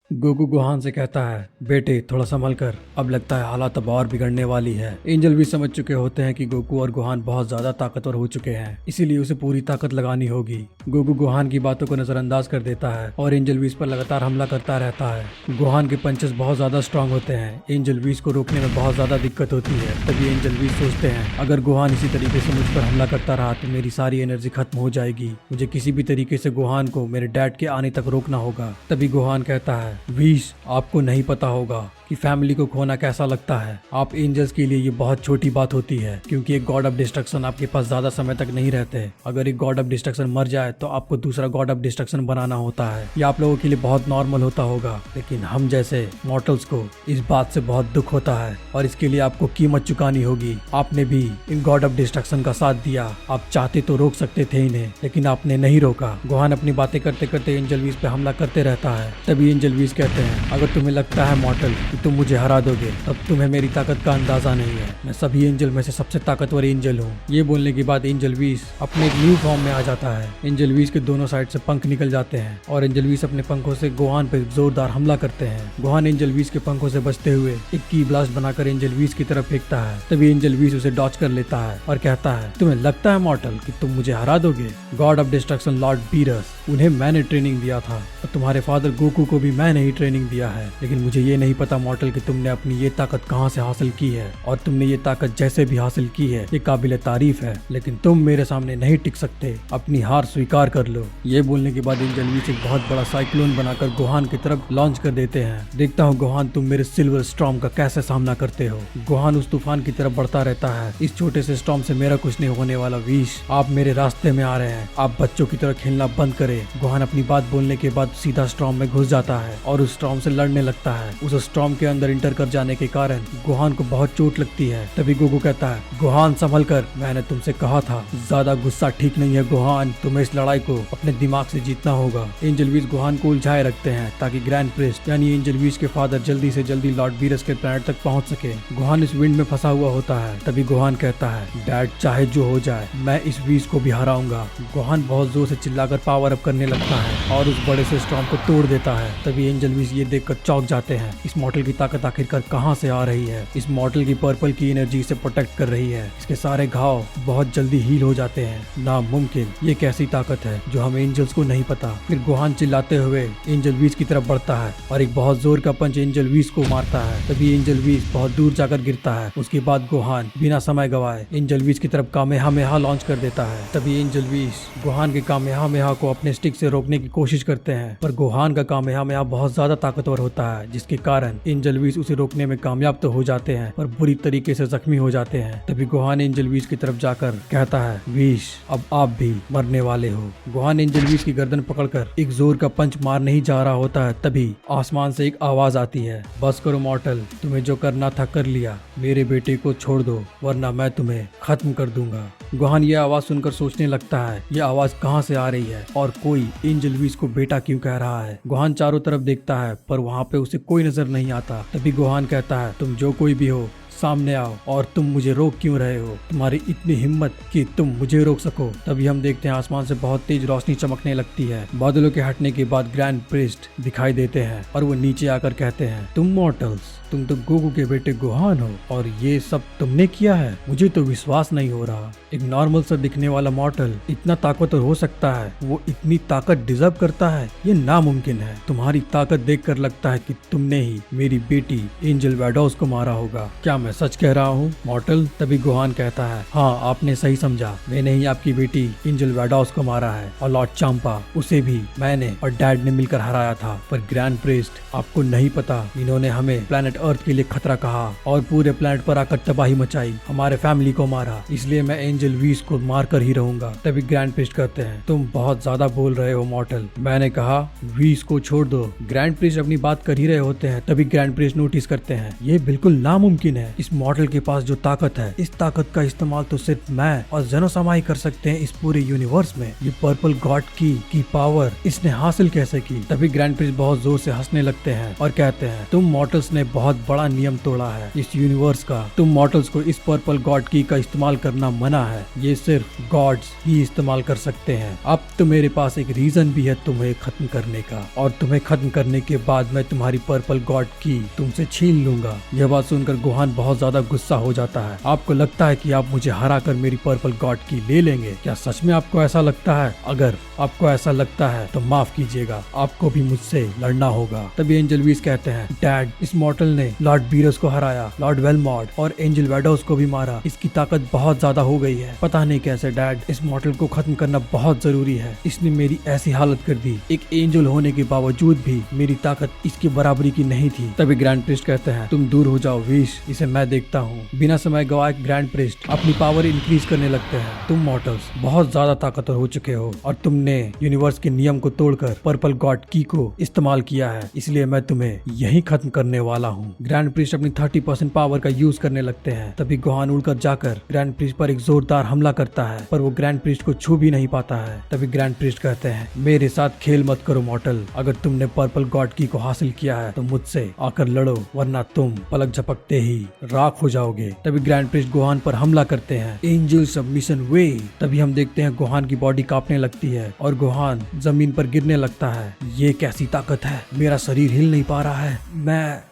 Goku Gohan से कहता है, बेटे थोड़ा संभल कर, अब लगता है हालात अब और बिगड़ने वाली है। एंजल भी समझ चुके होते हैं कि गोकू और गोहान बहुत ज्यादा ताकतवर हो चुके हैं, इसीलिए उसे पूरी ताकत लगानी होगी। गोकू गोहान की बातों को नजरअंदाज कर देता है और एंजल वीस पर लगातार हमला करता रहता है। गोहान के पंचेस बहुत ज्यादा स्ट्रांग होते हैं, एंजल वीस को रोकने में बहुत ज्यादा दिक्कत होती है। तभी एंजल वीस सोचते हैं, अगर गोहान इसी तरीके से मुझ पर हमला करता रहा तो मेरी सारी एनर्जी खत्म हो जाएगी। मुझे किसी भी तरीके से गोहान को मेरे डैड के आने तक रोकना होगा। तभी गोहान कहता है, वीस आपको नहीं पता होगा कि फैमिली को खोना कैसा लगता है। आप एंजल्स के लिए ये बहुत छोटी बात होती है, क्योंकि एक गॉड ऑफ डिस्ट्रक्शन आपके पास ज्यादा समय तक नहीं रहते। अगर एक गॉड ऑफ डिस्ट्रक्शन मर जाए तो आपको दूसरा गॉड ऑफ डिस्ट्रक्शन बनाना होता है। ये आप लोगों के लिए बहुत नॉर्मल होता होगा, लेकिन हम जैसे मॉर्टल्स को इस बात से बहुत दुख होता है और इसके लिए आपको कीमत चुकानी होगी। आपने भी इन गॉड ऑफ डिस्ट्रक्शन का साथ दिया। आप चाहते तो रोक सकते थे इन्हें, लेकिन आपने नहीं रोका। गोहान अपनी बातें करते करते एंजल वीस पे हमला करते रहता है। तभी एंजल वीस कहते हैं, अगर तुम्हें लगता है मॉर्टल तुम मुझे हरा दोगे, तब तुम्हें मेरी ताकत का अंदाजा नहीं है। मैं सभी एंजल में से सबसे ताकतवर एंजल हूँ। ये बोलने के बाद एंजल वीस अपने एक न्यू फॉर्म में आ जाता है। एंजल वीस के दोनों साइड से पंख निकल जाते हैं और एंजल वीस अपने पंखों से गोहान पे जोरदार हमला करते हैं। गोहान एंजल वीस के पंखों से बचते हुए एक की ब्लास्ट बनाकर एंजल वीस की तरफ फेंकता है। तभी एंजल वीस उसे डॉच कर लेता है और कहता है, तुम्हें लगता है मॉर्टल कि तुम मुझे हरा दोगे? God of destruction Lord Beerus, उन्हें मैंने ट्रेनिंग दिया था और तुम्हारे फादर गोकू को भी मैंने ही ट्रेनिंग दिया है। लेकिन मुझे ये नहीं पता मॉर्टल कि तुमने अपनी ये ताकत कहां से हासिल की है, और तुमने ये ताकत जैसे भी हासिल की है ये काबिल तारीफ है, लेकिन तुम मेरे सामने नहीं टिक सकते। अपनी हार स्वीकार कर लो। ये बोलने के बाद एंजल वीस एक बहुत बड़ा साइक्लोन बनाकर गोहान की तरफ लॉन्च कर देते हैं। देखता हूँ गोहान तुम मेरे सिल्वर स्टॉर्म का कैसे सामना करते हो। गोहान उस तूफान की तरफ बढ़ता रहता है। इस छोटे से स्टॉर्म से मेरा कुछ नहीं होने वाला वीस, आप मेरे रास्ते में आ रहे हैं। आप बच्चों की तरह खेलना बंद करें। गोहान अपनी बात बोलने के बाद सीधा स्टॉर्म में घुस जाता है और उस स्टॉर्म से लड़ने लगता है। उस स्टॉर्म के अंदर इंटर कर जाने के कारण गोहान को बहुत चोट लगती है। तभी गोकू कहता है, गोहान संभल कर, मैंने तुमसे कहा था ज्यादा गुस्सा ठीक नहीं है गोहान, तुम्हें इस लड़ाई को अपने दिमाग से जीतना होगा। एंजल वीस गोहान को उलझाए रखते हैं ताकि ग्रैंड प्रिस्ट यानी एंजल वीस के फादर जल्दी से जल्दी लॉर्ड बीरस के प्लैनेट तक पहुंच सके। गोहान इस विंड में फंसा हुआ होता है। तभी गोहान कहता है, डैड चाहे जो हो जाए मैं इस वीस को भी हराऊंगा। गोहान बहुत जोर से चिल्लाकर पावर अप करने लगता है और उस बड़े से स्टॉर्म को तोड़ देता है। तभी एंजल वीस ये देखकर चौंक जाते हैं, इस मॉडल की ताकत आखिरकार कहां से आ रही है। इस मॉडल की पर्पल की एनर्जी से प्रोटेक्ट कर रही है। इसके सारे घाव बहुत जल्दी हील हो जाते हैं। नामुमकिन, ये कैसी ताकत है जो हम एंजल्स को नहीं पता। फिर गोहान चिल्लाते हुए एंजल वीस की तरफ बढ़ता है और एक बहुत जोर का पंच एंजल वीस को मारता है। तभी एंजल वीस बहुत दूर जाकर गिरता है। उसके बाद गोहान बिना समय गवाए एंजल वीस की तरफ कामेहामेहा लॉन्च कर देता है। तभी एंजल वीस गोहान के कामेहामेहा को अपने स्टिक से रोकने की कोशिश करते हैं, पर गोहान का कामेहामेहा बहुत ज्यादा ताकतवर होता है, जिसके कारण एंजल वीस उसे रोकने में कामयाब तो हो जाते हैं पर बुरी तरीके से जख्मी हो जाते हैं। तभी गोहान एंजल वीस की तरफ जाकर कहता है, वीस अब आप भी मरने वाले हो। गोहान एंजल वीस की गर्दन पकड़कर एक जोर का पंच मारने ही जा रहा होता है। तभी आसमान से एक आवाज आती है, बस करो मॉर्टल, तुम्हें जो करना था कर लिया। मेरे बेटे को छोड़ दो वरना मैं तुम्हें खत्म कर दूंगा। गोहान ये आवाज सुनकर सोचने लगता है, ये आवाज कहाँ से आ रही है और कोई एंजल वीस को बेटा क्यों कह रहा है। गोहान चारों तरफ देखता है पर वहाँ पे उसे कोई नजर नहीं आता। तभी गोहान कहता है, तुम जो कोई भी हो सामने आओ, और तुम मुझे रोक क्यों रहे हो? तुम्हारी इतनी हिम्मत कि तुम मुझे रोक सको। तभी हम देखते हैं आसमान से बहुत तेज रोशनी चमकने लगती है। बादलों के हटने के बाद ग्रैंड प्रिस्ट दिखाई देते हैं और वो नीचे आकर कहते हैं, तुम मॉर्टल्स, तुम तो गोकू के बेटे गोहान हो और ये सब तुमने किया है? मुझे तो विश्वास नहीं हो रहा। एक नॉर्मल सा दिखने वाला मॉर्टल इतना ताकतवर हो सकता है? वो इतनी ताकत डिजर्व करता है? ये नामुमकिन है। तुम्हारी ताकत देखकर लगता है कि तुमने ही मेरी बेटी एंजल वैडोस को मारा होगा। क्या मैं सच कह रहा हूँ मॉर्टल? तभी गोहान कहता है, हाँ आपने सही समझा, मैंने ही आपकी बेटी एंजल वैडोस को मारा है और लॉर्ड चांपा उसे भी मैंने और डैड ने मिलकर हराया था। पर ग्रैंड प्रिस्ट आपको नहीं पता, इन्होंने हमें प्लेनेट अर्थ के लिए खतरा कहा और पूरे प्लेनेट पर आकर तबाही मचाई, हमारे फैमिली को मारा, इसलिए मैं एंजल वीस को मार कर ही रहूंगा। तभी ग्रैंड प्रिस्ट कहते हैं, तुम बहुत ज्यादा बोल रहे हो मॉर्टल, मैंने कहा वीस को छोड़ दो। ग्रैंड प्रिस्ट अपनी बात कर ही रहे होते हैं। तभी ग्रैंड प्रिस्ट नोटिस करते हैं, ये बिल्कुल नामुमकिन है। इस मॉडल के पास जो ताकत है, इस ताकत का इस्तेमाल तो सिर्फ मैं और जेनोसामा ही कर सकते हैं इस पूरे यूनिवर्स में। ये पर्पल गॉड की पावर इसने हासिल कैसे की? तभी ग्रैंड प्रिंस बहुत जोर से हंसने लगते हैं और कहते हैं, तुम मॉर्टल्स ने बहुत बड़ा नियम तोड़ा है इस यूनिवर्स का। तुम मॉर्टल्स को इस पर्पल गॉड की का इस्तेमाल करना मना है, ये सिर्फ गॉड्स ही इस्तेमाल कर सकते हैं। अब तो मेरे पास एक रीजन भी है तुम्हें खत्म करने का, और तुम्हें खत्म करने के बाद मैं तुम्हारी पर्पल गॉड की तुमसे छीन लूंगा। यह बात सुनकर गोहान बहुत ज्यादा गुस्सा हो जाता है। आपको लगता है कि आप मुझे हरा कर मेरी पर्पल गॉड की ले लेंगे? क्या सच में आपको ऐसा लगता है? अगर आपको ऐसा लगता है तो माफ कीजिएगा, आपको भी मुझसे लड़ना होगा। तभी एंजल वीस कहते हैं, डैड, इस मॉर्टल ने लॉर्ड बीरस को हराया, लॉर्ड वेलमॉर्ट और एंजल वेडोस को भी मारा। इसकी ताकत बहुत ज्यादा हो गई है, पता नहीं कैसे। डैड, इस मॉर्टल को खत्म करना बहुत जरूरी है। इसने मेरी ऐसी हालत कर दी, एक एंजल होने के बावजूद भी मेरी ताकत इसकी बराबरी की नहीं थी। तभी ग्रैंड प्रिस्ट कहते हैं, तुम दूर हो जाओ विश, इसे मैं देखता हूँ। बिना समय गवाए ग्रैंड प्रिस्ट अपनी पावर इंक्रीज करने लगते हैं। तुम मॉर्टल्स बहुत ज्यादा ताकतवर हो चुके हो और तुमने यूनिवर्स के नियम को तोड़कर पर्पल गॉड की को इस्तेमाल किया है, इसलिए मैं तुम्हें यही खत्म करने वाला हूँ। ग्रैंड प्रिस्ट अपनी 30% पावर का यूज करने लगते हैं। तभी गोहान उड़कर जाकर ग्रैंड प्रिस्ट पर एक जोरदार हमला करता है, पर वो ग्रैंड प्रिस्ट को छू भी नहीं पाता है। तभी ग्रैंड प्रिस्ट कहते हैं, मेरे साथ खेल मत करो मॉर्टल, अगर तुमने पर्पल गॉड की को हासिल किया है तो मुझसे आकर लड़ो, वरना तुम पलक झपकते ही राख हो जाओगे। तभी ग्रैंड प्रिस्ट गोहान पर हमला करते हैं, एंजल सबमिशन वे। तभी हम देखते हैं गोहान की बॉडी कांपने लगती है और गोहान जमीन पर गिरने लगता है। ये कैसी ताकत है, मेरा शरीर हिल नहीं पा रहा है,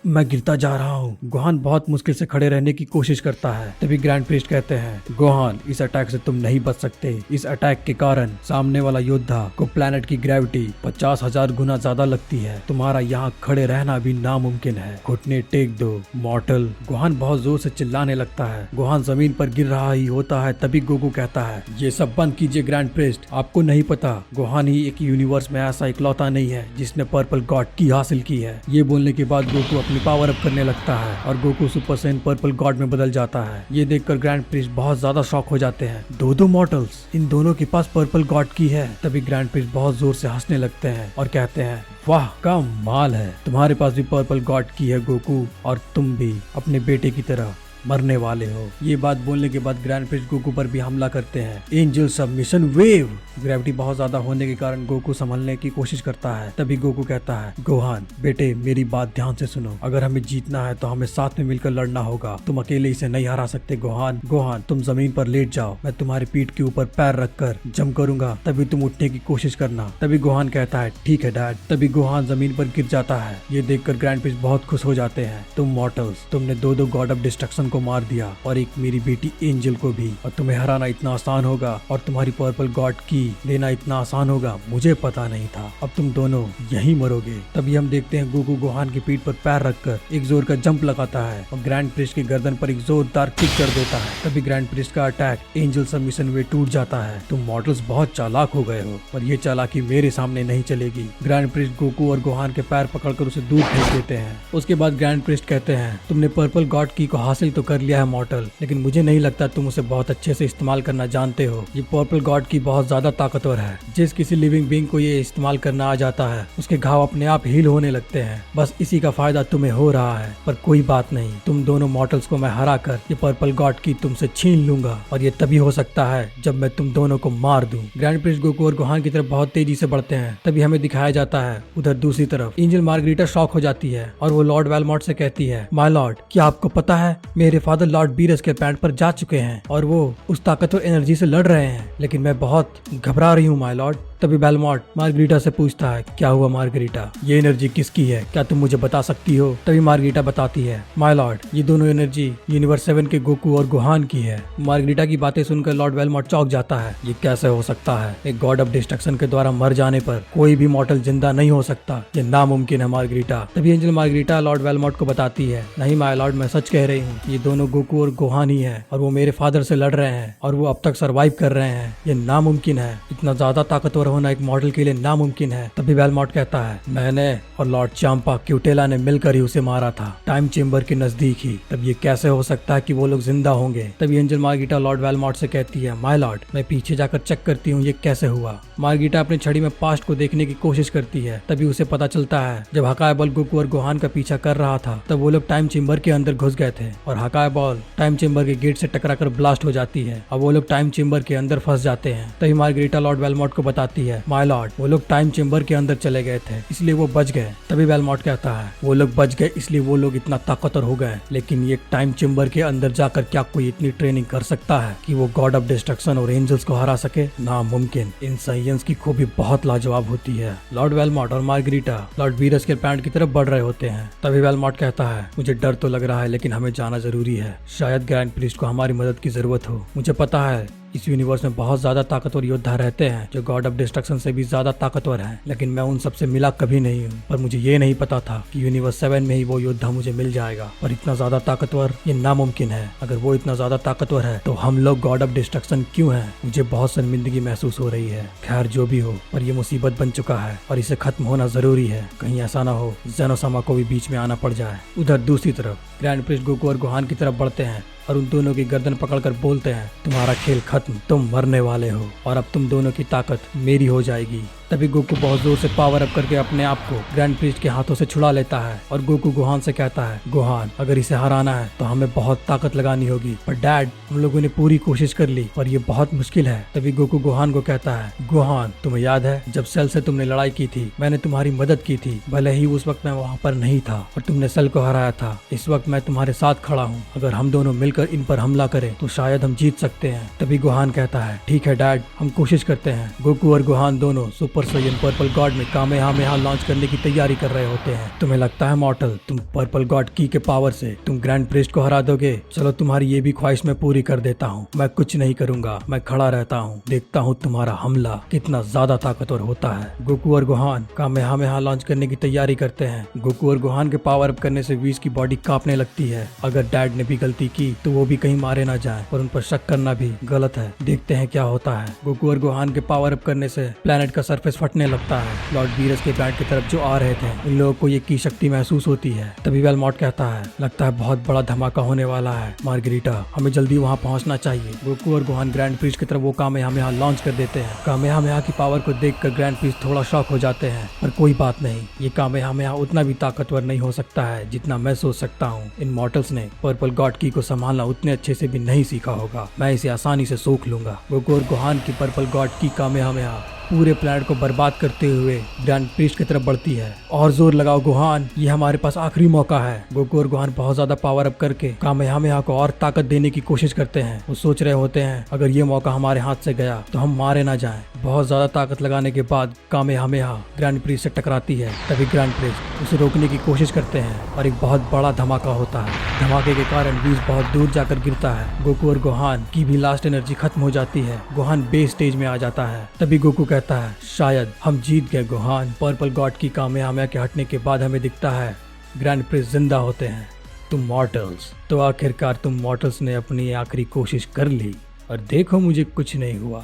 मैं गिरता जा रहा हूँ। गोहान बहुत मुश्किल से खड़े रहने की कोशिश करता है। तभी ग्रैंड प्रिस्ट कहते हैं, गोहान, इस अटैक से तुम नहीं बच सकते। इस अटैक के कारण सामने वाला योद्धा को प्लेनेट की ग्रेविटी 50,000 गुना ज्यादा लगती है। तुम्हारा यहाँ खड़े रहना भी नामुमकिन है, घुटने टेक दो मॉर्टल। गोहान बहुत जोर से चिल्लाने लगता है। गोहान जमीन पर गिर रहा ही होता है। तभी गोकू कहता है, ये सब बंद कीजिए ग्रैंड प्रिस्ट, आपको नहीं पता गोहान ही एक यूनिवर्स में ऐसा इकलौता नहीं है जिसने पर्पल गॉड की हासिल की है। ये बोलने के बाद गोकू अपनी पावर अप करने लगता है और Goku super Saiyan purple God में बदल जाता है। ये देखकर ग्रैंड प्रिस्ट बहुत ज्यादा शॉक हो जाते हैं। दो मॉर्टल्स, इन दोनों के पास पर्पल गॉड की है। तभी ग्रैंड प्रिस्ट बहुत जोर से हंसने लगते हैं और कहते हैं, वाह, कमाल है, तुम्हारे पास भी पर्पल गॉड की है गोकू, और तुम भी अपने बेटे की तरह मरने वाले हो। ये बात बोलने के बाद ग्रैंड प्रिस्ट गोकू पर भी हमला करते हैं, एंजल सबमिशन वेव। ग्रेविटी बहुत ज्यादा होने के कारण गोकू संभलने की कोशिश करता है। तभी गोकू कहता है, गोहान बेटे, मेरी बात ध्यान से सुनो, अगर हमें जीतना है तो हमें साथ में मिलकर लड़ना होगा, तुम अकेले इसे नहीं हरा सकते। गोहान, तुम जमीन पर लेट जाओ, मैं तुम्हारी पीठ के ऊपर पैर रखकर जंप करूंगा, तभी तुम उठने की कोशिश करना। तभी गोहान कहता है, ठीक है डैड। तभी गोहान जमीन पर गिर जाता है। ये देखकर ग्रैंड प्रिस्ट बहुत खुश हो जाते हैं। तुम मॉर्टल्स, तुमने दो गॉड ऑफ डिस्ट्रक्शन को मार दिया और एक मेरी बेटी एंजल को भी, और तुम्हें हराना इतना आसान होगा और तुम्हारी पर्पल गॉड की लेना इतना आसान होगा, मुझे पता नहीं था। अब तुम दोनों यहीं मरोगे। तभी हम देखते हैं गोकू गोहान की पीठ पर पैर रखकर एक जोर का जंप लगाता है और ग्रैंड प्रिस्ट की गर्दन पर एक जोरदार किक कर देता है। तभी ग्रैंड प्रिस्ट का अटैक एंजल सबमिशन वे टूट जाता है। तुम मॉर्टल्स बहुत चालाक हो गए हो, पर ये चालाकी मेरे सामने नहीं चलेगी। ग्रैंड प्रिस्ट गोकू और गोहान के पैर पकड़कर उसे दूर फेंक देते हैं। उसके बाद ग्रैंड प्रिस्ट कहते हैं, तुमने पर्पल गॉड की को हासिल तो कर लिया है मॉर्टल, लेकिन मुझे नहीं लगता तुम उसे बहुत अच्छे से इस्तेमाल करना जानते हो। ये पर्पल गॉड की बहुत ज्यादा ताकतवर है। जिस किसी लिविंग बीइंग को ये इस्तेमाल करना आ जाता है उसके घाव अपने आप हील होने लगते हैं। बस इसी का फायदा तुम्हें हो रहा है, पर कोई बात नहीं, तुम दोनों मॉर्टल्स को मैं हरा कर ये पर्पल गॉड की तुमसे छीन लूंगा, और ये तभी हो सकता है जब मैं तुम दोनों को मार दूं। ग्रैंड प्रिस्ट गोकू और गोहान की तरफ बहुत तेजी से बढ़ते हैं। तभी हमें दिखाया जाता है उधर दूसरी तरफ एंजल मार्गरीटा शॉक हो जाती है और वो लॉर्ड वेलमॉर्ट से कहती है, माय लॉर्ड, क्या आपको पता है मेरे फादर लॉर्ड बीरस के पैंट पर जा चुके हैं और वो उस ताकतवर एनर्जी से लड़ रहे हैं, लेकिन मैं बहुत घबरा रही हूँ माय लॉर्ड। तभी वेलमॉर्ट मार्गरीटा से पूछता है, क्या हुआ मार्गरीटा, ये एनर्जी किसकी है, क्या तुम मुझे बता सकती हो? तभी मार्गरीटा बताती है, माय लॉर्ड, ये दोनों एनर्जी यूनिवर्स 7 के गोकू और गोहान की है। मार्गरीटा की बातें सुनकर लॉर्ड वेलमॉर्ट चौंक जाता है। ये कैसे हो सकता है? एक गॉड ऑफ डिस्ट्रक्शन के द्वारा मर जाने पर कोई भी मॉर्टल जिंदा नहीं हो सकता, ये नामुमकिन है मार्गरीटा। तभी एंजल मार्गरीटा लॉर्ड वेलमॉर्ट को बताती है, नहीं माय लॉर्ड, मैं सच कह रही हूँ, ये दोनों गोकू और गोहान ही है और वो मेरे फादर से लड़ रहे हैं और वो अब तक सर्वाइव कर रहे हैं। ये नामुमकिन है, इतना ज्यादा ताकतवर पावर होना एक मॉडल के लिए नामुमकिन है। तभी वेलमॉट कहता है, मैंने और लॉर्ड चांपा क्यूटेला ने मिलकर ही उसे मारा था, टाइम चेम्बर के नजदीक ही। तब ये कैसे हो सकता है कि वो लोग जिंदा होंगे? तभी एंजल मार्गिटा लॉर्ड वेलमॉट से कहती है, माय लॉर्ड, मैं पीछे जाकर चेक करती हूँ ये कैसे हुआ। मार्गिटा अपनी छड़ी में पास्ट को देखने की कोशिश करती है। तभी उसे पता चलता है जब हकाय बॉल गोकू और गोहान का पीछा कर रहा था तब वो लोग टाइम चेम्बर के अंदर घुस गए थे और हकाय बॉल टाइम चेम्बर के गेट से टकराकर ब्लास्ट हो जाती है। अब वो लोग टाइम चेम्बर के अंदर फंस जाते हैं। तभी मार्गरीटा लॉर्ड वेलमॉट को बताती है, माय लॉर्ड, वो लोग टाइम चेम्बर के अंदर चले गए थे इसलिए वो बच गए। तभी वेलमॉट कहता है, वो लोग बच गए इसलिए वो लोग इतना ताकतवर हो गए, लेकिन ये टाइम चेम्बर के अंदर जाकर क्या कोई इतनी ट्रेनिंग कर सकता है कि वो गॉड ऑफ डिस्ट्रक्शन और एंजल्स को हरा सके? नामुमकिन। इन साइंस की खूबी बहुत लाजवाब होती है। लॉर्ड वेलमॉट और मार्गरीटा लॉर्ड वीरस के पैंट की तरफ बढ़ रहे होते हैं। तभी वेलमॉट कहता है, मुझे डर तो लग रहा है लेकिन हमें जाना जरूरी है। शायद ग्रैंड प्रीस्ट को हमारी मदद की जरूरत हो। मुझे पता है इस यूनिवर्स में बहुत ज्यादा ताकतवर योद्धा रहते हैं जो गॉड ऑफ डिस्ट्रक्शन से भी ज्यादा ताकतवर हैं, लेकिन मैं उन सबसे मिला कभी नहीं हूँ। पर मुझे ये नहीं पता था कि यूनिवर्स 7 में ही वो योद्धा मुझे मिल जाएगा। पर इतना ज्यादा ताकतवर ये नामुमकिन है। अगर वो इतना ज्यादा ताकतवर है तो हम लोग गॉड ऑफ डिस्ट्रक्शन क्यों हैं? मुझे बहुत शर्मिंदगी महसूस हो रही है। खैर जो भी हो, पर ये मुसीबत बन चुका है और इसे खत्म होना जरूरी है। कहीं ऐसा ना हो जेनोसामा को भी बीच में आना पड़ जाए। उधर दूसरी तरफ ग्रैंड प्रिस्ट गोकू और गोहान की तरफ बढ़ते हैं और उन दोनों की गर्दन पकड़कर बोलते हैं, तुम्हारा खेल खत्म, तुम मरने वाले हो और अब तुम दोनों की ताकत मेरी हो जाएगी। तभी गोकू बहुत जोर से पावर अप करके अपने आप को ग्रैंड प्रीस्ट के हाथों से छुड़ा लेता है और गोकू गोहान से कहता है, गोहान, अगर इसे हराना है तो हमें बहुत ताकत लगानी होगी। पर डैड, हम लोगों ने पूरी कोशिश कर ली पर ये बहुत मुश्किल है। तभी गोकू गोहान को कहता है, गोहान, तुम्हें याद है जब सेल से तुमने लड़ाई की थी, मैंने तुम्हारी मदद की थी। भले ही उस वक्त मैं वहाँ पर नहीं था और तुमने सेल को हराया था। इस वक्त मैं तुम्हारे साथ खड़ा हूँ। अगर हम दोनों मिलकर इन पर हमला करें तो शायद हम जीत सकते हैं। तभी गोहान कहता है, ठीक है डैड, हम कोशिश करते हैं। गोकू और गोहान दोनों सुपर साइयन पर्पल गॉड में कामेहामेहा लॉन्च करने की तैयारी कर रहे होते हैं। तुम्हें लगता है मॉर्टल, तुम पर्पल गॉड की के पावर से तुम ग्रैंड प्रीस्ट को हरा दोगे? चलो तुम्हारी ये भी ख्वाहिश मैं पूरी कर देता हूँ। मैं कुछ नहीं करूंगा, मैं खड़ा रहता हूँ, देखता हूँ तुम्हारा हमला कितना ज्यादा ताकतवर होता है। गोकू और गोहान कामेहामेहा लॉन्च करने की तैयारी करते हैं। गोकू और गोहान के पावर अप करने से वीज की बॉडी कांपने लगती है। अगर डैड ने भी गलती की तो वो भी कहीं मारे ना जाए और उन पर शक करना भी गलत है। देखते हैं क्या होता है। गोकू और गोहान के पावर अप करने से प्लेनेट का सरफेस फटने लगता है। लॉर्ड वीरस के प्लेनेट की तरफ जो आ रहे थे इन लोगों को ये की शक्ति महसूस होती है। तभी वेलमॉट कहता है, लगता है बहुत बड़ा धमाका होने वाला है। मार्गरीटा, हमें जल्दी वहाँ पहुँचना चाहिए। गोकू और गोहान ग्रैंड प्रीस्ट की तरफ वो कामेहामेहा लॉन्च कर देते हैं। कामेहामेहा की पावर को देखकर ग्रैंड प्रीस्ट थोड़ा शॉक हो जाते हैं, पर कोई बात नहीं, ये कामेहामेहा उतना भी ताकतवर नहीं हो सकता है जितना मैं सोच सकता हूँ। इन मॉर्टल्स ने पर्पल गॉड की को संभालना उतने अच्छे से भी नहीं सीखा होगा। मैं इसे आसानी से सोख लूंगा। गोकू और गोहान की पर्पल गॉड की कामेहामेहा पूरे प्लेनेट को बर्बाद करते हुए ग्रैंड प्रीस्ट की तरफ बढ़ती है। और जोर लगाओ गोहान, ये हमारे पास आखिरी मौका है। गोकू और गोहान बहुत ज्यादा पावर अप करके कामेहामेहा को और ताकत देने की कोशिश करते हैं। वो सोच रहे होते हैं अगर ये मौका हमारे हाथ से गया तो हम मारे ना जाएं। बहुत ज्यादा ताकत लगाने के बाद कामेहामेहा ग्रैंड प्रीस्ट से टकराती है। तभी ग्रैंड प्रीस्ट उसे रोकने की कोशिश करते हैं और एक बहुत बड़ा धमाका होता है। धमाके के कारण वीज बहुत दूर जाकर गिरता है। गोकू और गोहान की भी लास्ट एनर्जी खत्म हो जाती है। गोहान बेस स्टेज में आ जाता है। तभी गोकू कहता है, शायद हम जीत गए गोहान। पर्पल गॉड की कामेहामेहा के हटने के बाद हमें दिखता है ग्रैंड प्रीस्ट जिंदा होते हैं। तुम मॉर्टल्स, तो आखिरकार तुम मॉर्टल्स ने अपनी आखिरी कोशिश कर ली और देखो मुझे कुछ नहीं हुआ।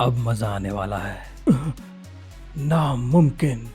अब मजा आने वाला है। नामुमकिन।